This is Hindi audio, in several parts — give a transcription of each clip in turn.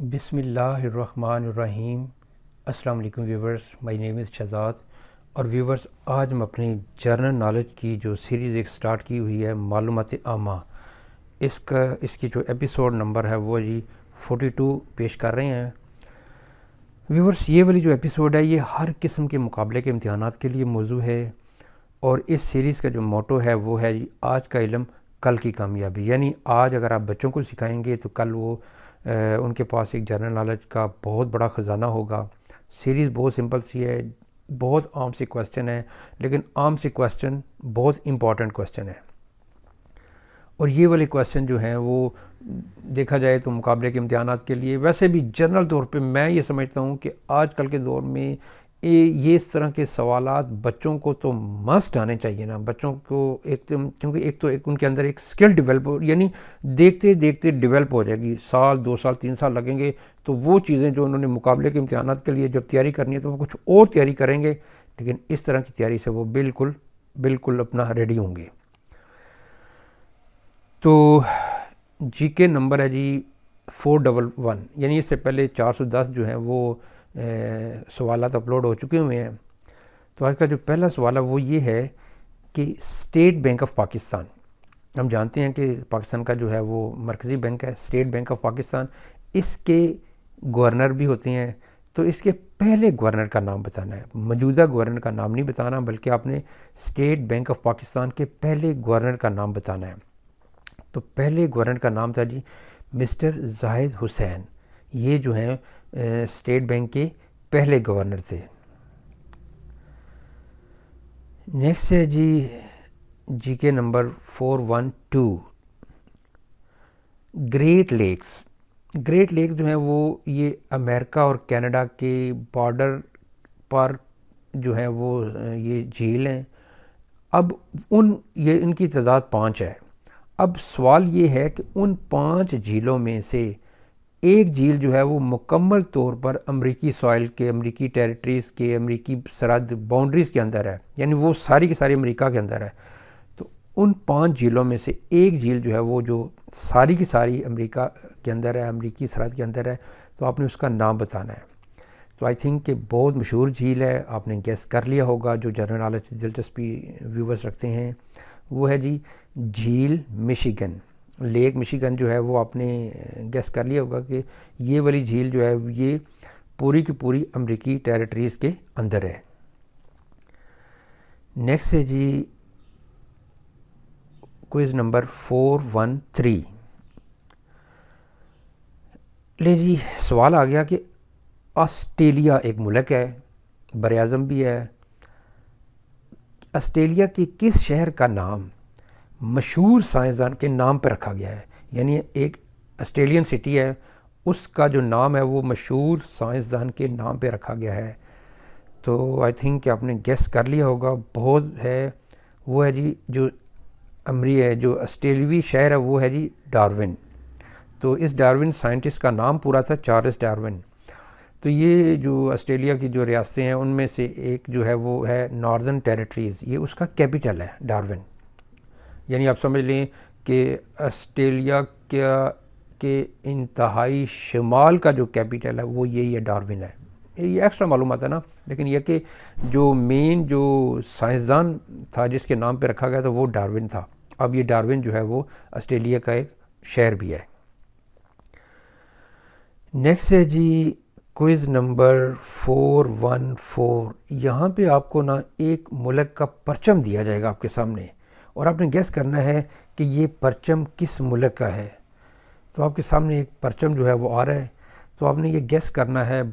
बिस्मिल्लाहिर्रहमानिर्रहीम। अस्सलाम वालेकुम viewers, my name is Shahzad. और व्यूवर्स, आज हम अपनी जनरल नॉलेज की जो सीरीज़ एक स्टार्ट की हुई है मालूमात आमा, इसकी जो एपिसोड नंबर है वो जी 42 पेश कर रहे हैं। व्यूवर्स, ये वाली जो एपिसोड है ये हर किस्म के मुकाबले के इम्तिहानात के लिए मौजू है। और इस सीरीज़ का जो मोटो है वो है जी आज का इल्म कल की कामयाबी। यानी आज अगर आप बच्चों को सिखाएंगे तो कल वो उनके पास एक जनरल नॉलेज का बहुत बड़ा ख़जाना होगा। सीरीज़ बहुत सिंपल सी है, बहुत आम से क्वेश्चन है, लेकिन आम से क्वेश्चन बहुत इम्पॉर्टेंट क्वेश्चन है। और ये वाले क्वेश्चन जो हैं वो देखा जाए तो मुकाबले के इम्तिहानात के लिए, वैसे भी जनरल तौर पे मैं ये समझता हूँ कि आजकल के दौर में ये इस तरह के सवालात बच्चों को तो मस्ट आने चाहिए ना। बच्चों को एक तो क्योंकि एक उनके अंदर एक स्किल डेवलप, यानी देखते देखते डेवलप हो जाएगी। साल 2 साल 3 साल लगेंगे तो वो चीज़ें जो उन्होंने मुकाबले के इम्तिहानात के लिए जब तैयारी करनी है तो वो कुछ और तैयारी करेंगे, लेकिन इस तरह की तैयारी से वो बिल्कुल बिल्कुल अपना रेडी होंगे। तो जीके नंबर है जी 411, यानी इससे पहले 410 जो है वो सवालात अपलोड हो चुके हुए हैं। तो आज का जो पहला सवाल है वो ये है कि स्टेट बैंक ऑफ पाकिस्तान, हम जानते हैं कि पाकिस्तान का जो है वो मरकज़ी बैंक है, स्टेट बैंक ऑफ पाकिस्तान, इसके गवर्नर भी होते हैं। तो इसके पहले गवर्नर का नाम बताना है, मौजूदा गवर्नर का नाम नहीं बताना, बल्कि आपने स्टेट बैंक ऑफ पाकिस्तान के पहले गवर्नर का नाम बताना है। तो पहले गवर्नर का नाम था जी मिस्टर जाहिद हुसैन। ये जो हैं स्टेट बैंक के पहले गवर्नर थे। नेक्स्ट है जी GK number 412, great lakes. Great lake जो है वो ये अमेरिका और कनाडा के बॉर्डर पर जो है वो ये झील हैं। अब ये इनकी तादाद 5 है। अब सवाल ये है कि उन 5 झीलों में से एक झील जो है वो मुकम्मल तौर पर अमेरिकी सॉइल के, अमेरिकी टेरिटरीज़ के, अमेरिकी सरहद बाउंड्रीज़ के अंदर है, यानी वो सारी की सारी अमेरिका के अंदर है। तो उन 5 झीलों में से एक झील जो है वो जो सारी की सारी अमेरिका के अंदर है, अमेरिकी सरहद के अंदर है, तो आपने उसका नाम बताना है। तो आई थिंक कि बहुत मशहूर झील है, आपने गेस कर लिया होगा। जो जनरल नॉलेज दिलचस्पी व्यूवर्स रखते हैं वो है जी झील मिशिगन, लेक मिशिगन जो है वो आपने गेस कर लिया होगा कि ये वाली झील जो है ये पूरी की पूरी अमेरिकी टेरिटरीज़ के अंदर है। नेक्स्ट है जी क्विज़ नंबर 413। ले जी सवाल आ गया कि ऑस्ट्रेलिया एक मुल्क है, बरआज़म भी है। ऑस्ट्रेलिया के किस शहर का नाम मशहूर साइंसदान के नाम पर रखा गया है? यानी एक ऑस्ट्रेलियन सिटी है, उसका जो नाम है वो मशहूर साइंसदान के नाम पे रखा गया है। तो आई थिंक कि आपने गेस कर लिया होगा, बहुत है। वो है जी जो ऑस्ट्रेलियावी शहर है वो है जी डार्विन। तो इस डार्विन साइंटिस्ट का नाम पूरा था चार्ल्स डार्विन। तो ये जो ऑस्ट्रेलिया की जो रियासतें हैं उनमें से एक जो है वो है नॉर्दर्न टेरिटरीज़, ये उसका कैपिटल है डार्विन। यानी आप समझ लें कि ऑस्ट्रेलिया के इंतहाई शुमाल का जो कैपिटल है वो यही है, डार्विन है। ये एक्स्ट्रा मालूम आता है ना, लेकिन यह कि जो मेन जो साइंसदान था जिसके नाम पे रखा गया था वो डार्विन था। अब ये डार्विन जो है वो ऑस्ट्रेलिया का एक शहर भी है। नेक्स्ट है जी क्विज़ नंबर 414। यहाँ पे आपको ना एक मुल्क का परचम दिया जाएगा आपके सामने, और आपने गेस करना है कि ये परचम किस मुल्क का है। तो आपके सामने एक परचम जो है वो आ रहा है, तो आपने ये गेस करना है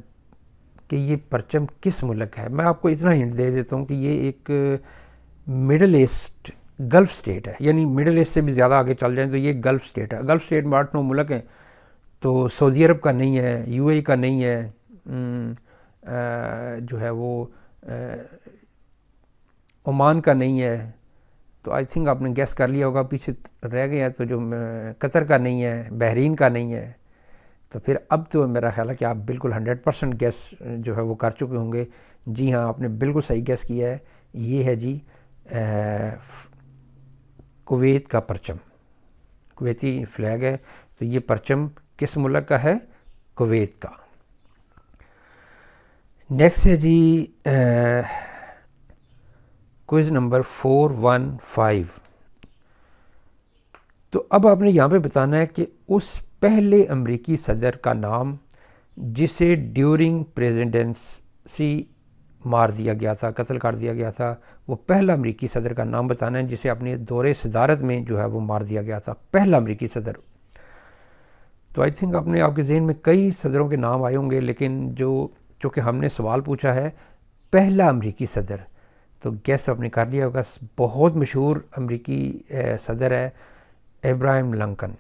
कि ये परचम किस मुल्क का है। मैं आपको इतना हिंट दे देता हूँ कि ये एक मिडल ईस्ट गल्फ़ स्टेट है, यानी मिडल ईस्ट से भी ज़्यादा आगे चल जाए तो ये गल्फ़ स्टेट है। गल्फ़ स्टेट में 8-9 मुल्क हैं। तो सऊदी अरब का नहीं है, यूएई का नहीं है, जो है वो ओमान का नहीं है। तो आई थिंक आपने गेस कर लिया होगा, पीछे रह गया। तो जो कतर का नहीं है, बहरीन का नहीं है। तो फिर अब तो मेरा ख्याल है कि आप बिल्कुल 100% गेस जो है वो कर चुके होंगे। जी हाँ, आपने बिल्कुल सही गेस किया है। ये है जी कुवैत का परचम, कुवैती फ्लैग है। तो ये परचम किस मुल्क का है? कुवैत का। नेक्स्ट है जी क्विज़ नंबर 415। तो अब आपने यहाँ पे बताना है कि उस पहले अमेरिकी सदर का नाम जिसे ड्यूरिंग प्रेसिडेंसी मार दिया गया था, कत्ल कर दिया गया था, वो पहला अमेरिकी सदर का नाम बताना है जिसे अपने दौरे सदारत में जो है वो मार दिया गया था, पहला अमेरिकी सदर। तो आई थिंक अपने आपके जहन में कई सदरों के नाम आए होंगे, लेकिन चूँकि हमने सवाल पूछा है पहला अमेरिकी सदर, तो गैस आपने कर लिया होगा। बहुत मशहूर अमेरिकी सदर है अब्राहम लिंकन।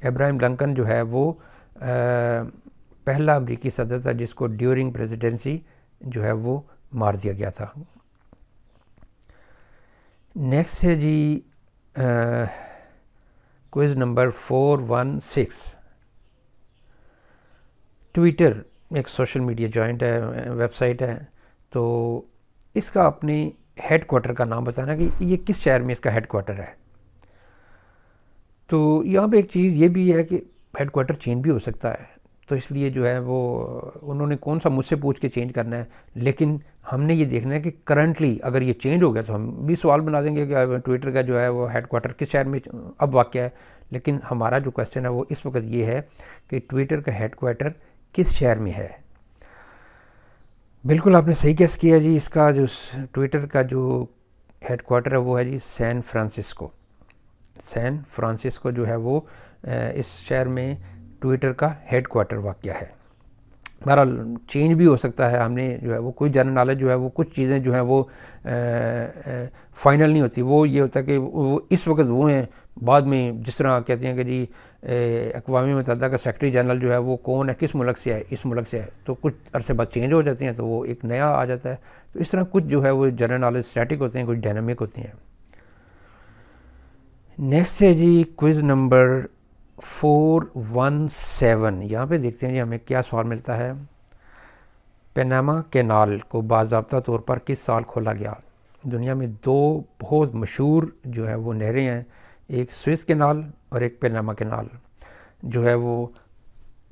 अब्राहम लिंकन जो है वो पहला अमेरिकी सदर था जिसको ड्यूरिंग प्रेसिडेंसी जो है वो मार दिया गया था। नेक्स्ट है जी क्विज़ नंबर 416। ट्विटर एक सोशल मीडिया जॉइंट है, वेबसाइट है, तो इसका अपने हेडक्वार्टर का नाम बताना कि ये किस शहर में इसका हेडक्वार्टर है। तो यहाँ पे एक चीज़ ये भी है कि हेडक्वार्टर चेंज भी हो सकता है, तो इसलिए जो है वो उन्होंने कौन सा मुझसे पूछ के चेंज करना है, लेकिन हमने ये देखना है कि करंटली अगर ये चेंज हो गया तो हम भी सवाल बना देंगे कि ट्विटर का जो है वो हेडक्वार्टर किस शहर में अब वाक़या है। लेकिन हमारा जो क्वेश्चन है वो इस वक्त ये है कि ट्विटर का हेडक्वार्टर किस शहर में है। बिल्कुल आपने सही गेस किया जी। इसका जो ट्विटर का जो हेडक्वार्टर है वो है जी सैन फ्रांसिस्को। सैन फ्रांसिस्को जो है वो इस शहर में ट्विटर का हेडक्वार्टर वाक़या है। बहरहाल चेंज भी हो सकता है, हमने जो है वो कोई जनरल नॉलेज जो है वो कुछ चीज़ें जो हैं वो फाइनल नहीं होती। वो ये होता है कि वो इस वक्त वो हैं, बाद में जिस तरह कहते हैं कि जी अक़वाम मुत्तहिदा का सेक्रेटरी जनरल जो है वो कौन है, किस मुल्क से है, इस मुल्क से है, तो कुछ अरसे बाद चेंज हो जाते हैं तो वो एक नया आ जाता है। तो इस तरह कुछ जो है वो जनरल नॉलेज स्टैटिक होते हैं, कुछ डायनामिक होती हैं। नेक्स्ट है जी क्विज़ नंबर 417। यहाँ पे देखते हैं जी हमें क्या सवाल मिलता है। पनामा कैनाल को बाज़ाब्ता तौर पर किस साल खोला गया। दुनिया में दो बहुत मशहूर जो है वो नहरें हैं, एक स्विस कैनाल और एक पनामा कैनाल, जो है वो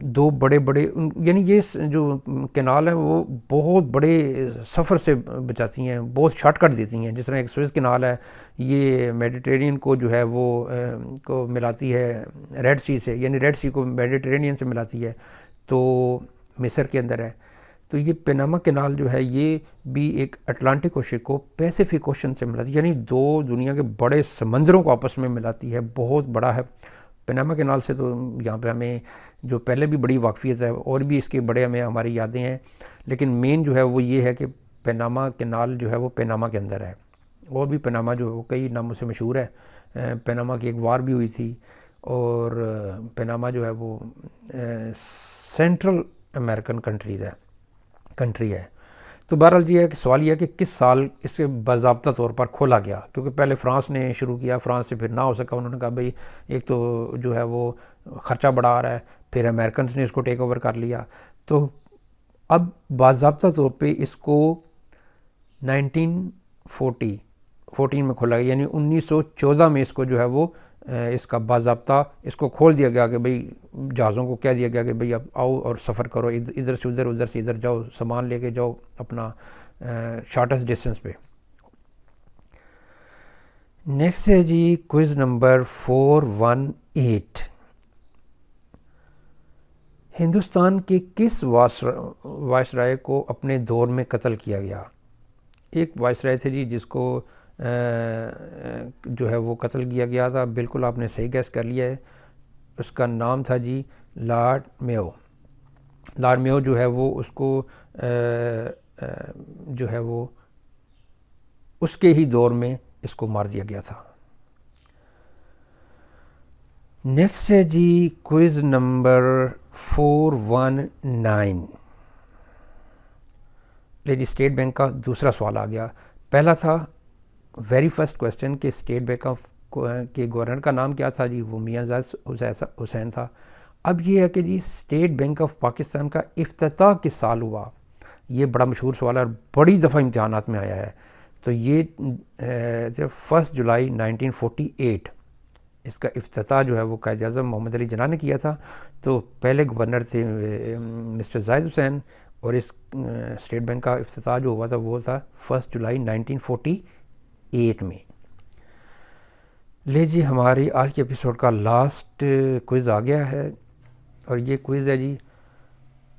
दो बड़े बड़े यानी ये जो कैनाल है वो बहुत बड़े सफ़र से बचाती हैं, बहुत शॉर्टकट देती हैं। जिस तरह एक स्विस कैनाल है, ये मेडिटेरेनियन को जो है वो को मिलाती है रेड सी से, यानी रेड सी को मेडिटेरेनियन से मिलाती है, तो मिस्र के अंदर है। तो ये पनामा कैनाल जो है ये भी एक अटलांटिक ओशन को पैसिफिक ओशन से मिलाती है, यानी दो दुनिया के बड़े समंदरों को आपस में मिलाती है, बहुत बड़ा है। पनामा कैनाल से तो यहाँ पे हमें जो पहले भी बड़ी वाकफियत है और भी इसके बड़े हमें हमारी यादें हैं, लेकिन मेन जो है वो ये है कि पनामा कैनाल जो है वो पनामा के अंदर है। और भी पनामा जो है वो कई नामों से मशहूर है। पनामा की एक वार भी हुई थी, और पनामा जो है वो सेंट्रल अमेरिकन कंट्री है। तो बहरहाल ये है कि सवाल यह है कि किस साल इसे बाज़ाब्ता तौर पर खोला गया, क्योंकि पहले फ्रांस ने शुरू किया, फ्रांस से फिर ना हो सका, उन्होंने कहा भाई एक तो जो है वो ख़र्चा बढ़ा आ रहा है, फिर अमेरिकन ने इसको टेक ओवर कर लिया। तो अब बाज़ाब्ता तौर पे इसको 1914 में खोला गया, यानी 1914 में इसको जो है वो इसका बाज़ाब्ता इसको खोल दिया गया कि भाई जहाज़ों को कह दिया गया कि भाई अब आओ और सफ़र करो, इधर से उधर, उधर से इधर जाओ, सामान लेके जाओ अपना शॉर्टेस्ट डिस्टेंस पे। नेक्स्ट है जी क्विज़ नंबर 418। हिंदुस्तान के किस वायसराय को अपने दौर में कत्ल किया गया। एक वायसराय थे जी जिसको जो है वो कत्ल किया गया था। बिल्कुल आपने सही गैस कर लिया है, उसका नाम था जी लॉर्ड मेयो। लॉर्ड मेयो जो है वो उसको जो है वो उसके ही दौर में इसको मार दिया गया था। नेक्स्ट है जी क्विज़ नंबर 419। लेडी स्टेट बैंक का दूसरा सवाल आ गया। पहला था वेरी फर्स्ट क्वेश्चन कि स्टेट बैंक ऑफ के गवर्नर का नाम क्या था जी, वो मियां जाहिद हुसैन था। अब ये है कि जी स्टेट बैंक ऑफ पाकिस्तान का इफ्तिताह किस साल हुआ। ये बड़ा मशहूर सवाल है और बड़ी दफ़ा इम्तिहानात में आया है। तो ये 1 जुलाई 1948 इसका इफ्तिताह जो है वो कायद-ए-आज़म मोहम्मद अली जिन्ना ने किया था। तो पहले गवर्नर थे मिस्टर ज़ाहिद हुसैन, और इस स्टेट बैंक का इफ्तिताह जो हुआ था वो था 1 जुलाई 1948 में। ले जी, हमारी आज के एपिसोड का लास्ट क्विज़ आ गया है, और ये क्विज़ है जी,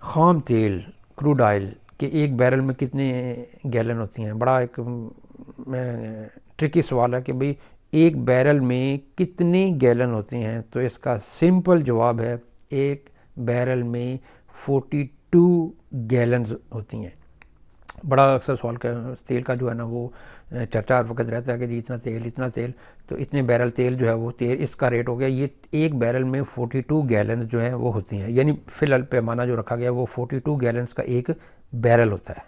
खाम तेल क्रूड ऑयल के एक बैरल में कितने गैलन होती हैं। बड़ा एक ट्रिकी सवाल है कि भाई एक बैरल में कितनी गैलन होती हैं। तो इसका सिंपल जवाब है, एक बैरल में 42 गैलन होती हैं। बड़ा अक्सर सवाल का तेल का जो है ना वो चर्चा हर वक्त रहता है कि जी इतना तेल, तो इतने बैरल तेल जो है वो तेल इसका रेट हो गया। ये एक बैरल में 42 गैलन जो हैं वो होती हैं, यानी फ़िलहाल पैमाना जो रखा गया वो 42 गैलन्स का एक बैरल होता है।